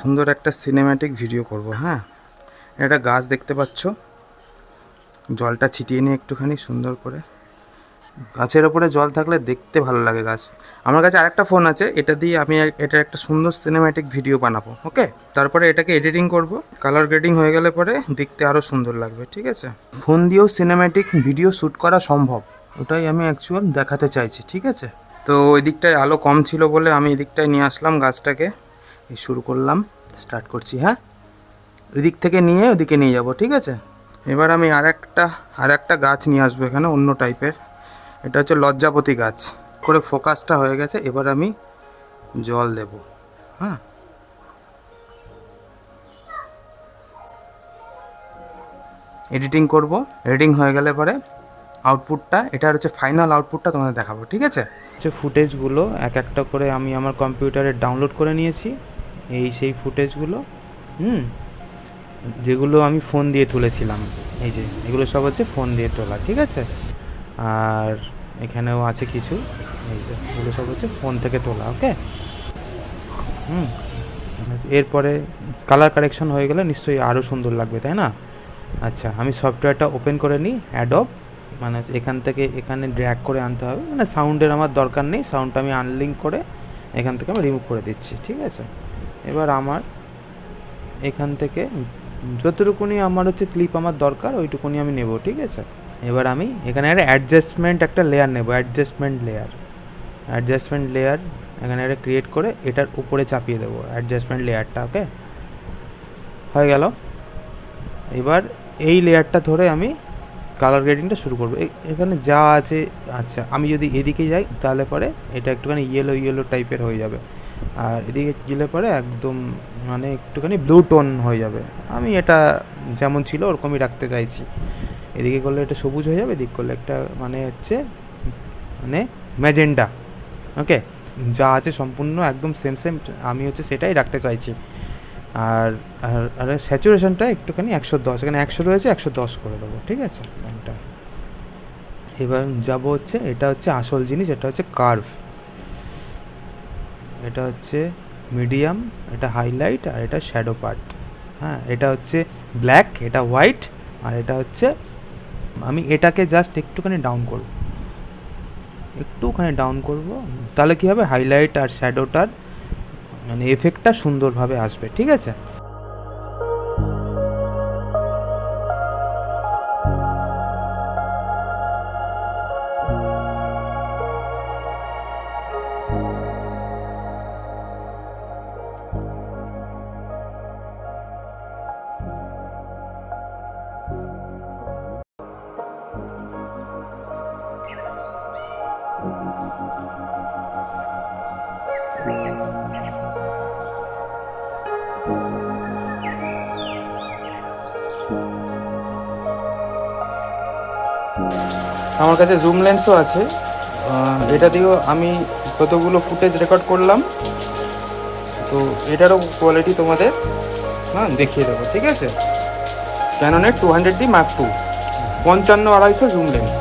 সুন্দর একটা cinematic video করব। হ্যাঁ, একটা গাছ দেখতে পাচ্ছ, জলটা ছিটিয়ে নিয়ে একটুখানি সুন্দর করে। গাছের ওপরে জল থাকলে দেখতে ভালো লাগে গাছ। আমার কাছে আরেকটা ফোন আছে, এটা দিয়ে আমি এটা একটা সুন্দর সিনেম্যাটিক ভিডিও বানাবো। ওকে, তারপরে এটাকে এডিটিং করব, কালার গ্রেডিং হয়ে গেলে পরে দেখতে আরও সুন্দর লাগবে। ঠিক আছে, ফোন দিয়েও সিনেম্যাটিক ভিডিও শ্যুট করা সম্ভব, ওটাই আমি অ্যাকচুয়াল দেখাতে চাইছি। ঠিক আছে, তো ওই দিকটায় আলো কম ছিল বলে আমি এই দিকটায় নিয়ে আসলাম গাছটাকে। শুরু করলাম, স্টার্ট করছি। হ্যাঁ, ওই দিক থেকে নিয়ে ওদিকে নিয়ে যাব। ঠিক আছে, এবার আমি আর একটা গাছ নিয়ে আসবো এখানে, অন্য টাইপের। এটা হচ্ছে লজ্জাপতি গাছ। করে ফোকাসটা হয়ে গেছে, এবার আমি জল দেব। হ্যাঁ, এডিটিং করব, এডিটিং হয়ে গেলে পরে আউটপুটটা, এটা হচ্ছে ফাইনাল আউটপুটটা তোমাদের দেখাবো। ঠিক আছে, হচ্ছে ফুটেজগুলো এক একটা করে আমি আমার কম্পিউটারে ডাউনলোড করে নিয়েছি। সেই ফুটেজগুলো যেগুলো আমি ফোন দিয়ে তুলেছিলাম, এই যে এগুলো সব হচ্ছে ফোন দিয়ে তোলা। ঠিক আছে, আর এখানেও আছে কিছু, এই যে এগুলো সব হচ্ছে ফোন থেকে তোলা। ওকে, এরপরে কালার কারেকশন হয়ে গেলে নিশ্চয়ই আরও সুন্দর লাগবে, তাই না? আচ্ছা, আমি সফটওয়্যারটা ওপেন করে নিই, অ্যাডব। মানে এখান থেকে এখানে ড্র্যাগ করে আনতে হবে, মানে সাউন্ডের আমার দরকার নেই, সাউন্ডটা আমি আনলিঙ্ক করে এখান থেকে আমি রিমুভ করে দিচ্ছি। ঠিক আছে, এবার আমার এখান থেকে যতটুকুনি আমার হচ্ছে ক্লিপ আমার দরকার ওইটুকুনি আমি নেব। ঠিক আছে, এবার আমি এখানে একটা লেয়ার নেব, অ্যাডজাস্টমেন্ট লেয়ার এখানে একটা ক্রিয়েট করে এটার উপরে চাপিয়ে দেবো অ্যাডজাস্টমেন্ট লেয়ারটা। ওকে, হয়ে গেল। এবার এই লেয়ারটা ধরে আমি কালার গ্রেডিংটা শুরু করবো। এখানে যা আছে, আচ্ছা আমি যদি এদিকে যাই তাহলে পরে এটা একটুখানি ইয়েলো টাইপের হয়ে যাবে, আর এদিকে গেলে পরে একদম মানে একটুখানি ব্লু টোন হয়ে যাবে। আমি এটা যেমন ছিল ওরকমই রাখতে চাইছি। এদিকে করলে এটা সবুজ হয়ে যাবে, এদিক করলে একটা মানে হচ্ছে মানে ম্যাজেন্ডা। ওকে, যা আছে সম্পূর্ণ একদম সেম আমি হচ্ছে সেটাই রাখতে চাইছি। আর আর স্যাচুরেশনটা একটুখানি 110, এখানে 100 রয়েছে, 110 করে দেবো। ঠিক আছে, এটা এবার যাব হচ্ছে, এটা হচ্ছে আসল জিনিস, এটা হচ্ছে কার্ভ, এটা হচ্ছে মিডিয়াম, এটা হাইলাইট, আর এটা শ্যাডো পার্ট। হ্যাঁ, এটা হচ্ছে ব্ল্যাক, এটা হোয়াইট, আর এটা হচ্ছে আমি এটাকে জাস্ট একটুখানি ডাউন করব, তাহলে কী হবে, হাইলাইট আর শ্যাডোটার মানে এফেক্টটা সুন্দরভাবে আসবে। ঠিক আছে, আমার কাছে জুম লেন্সও আছে, এটা দিয়েও আমি কতগুলো ফুটেজ রেকর্ড করলাম, তো এটারও কোয়ালিটি তোমাদের দেখিয়ে দেবো। ঠিক আছে, ক্যাননের 200D Mark II 55-250 zoom lens.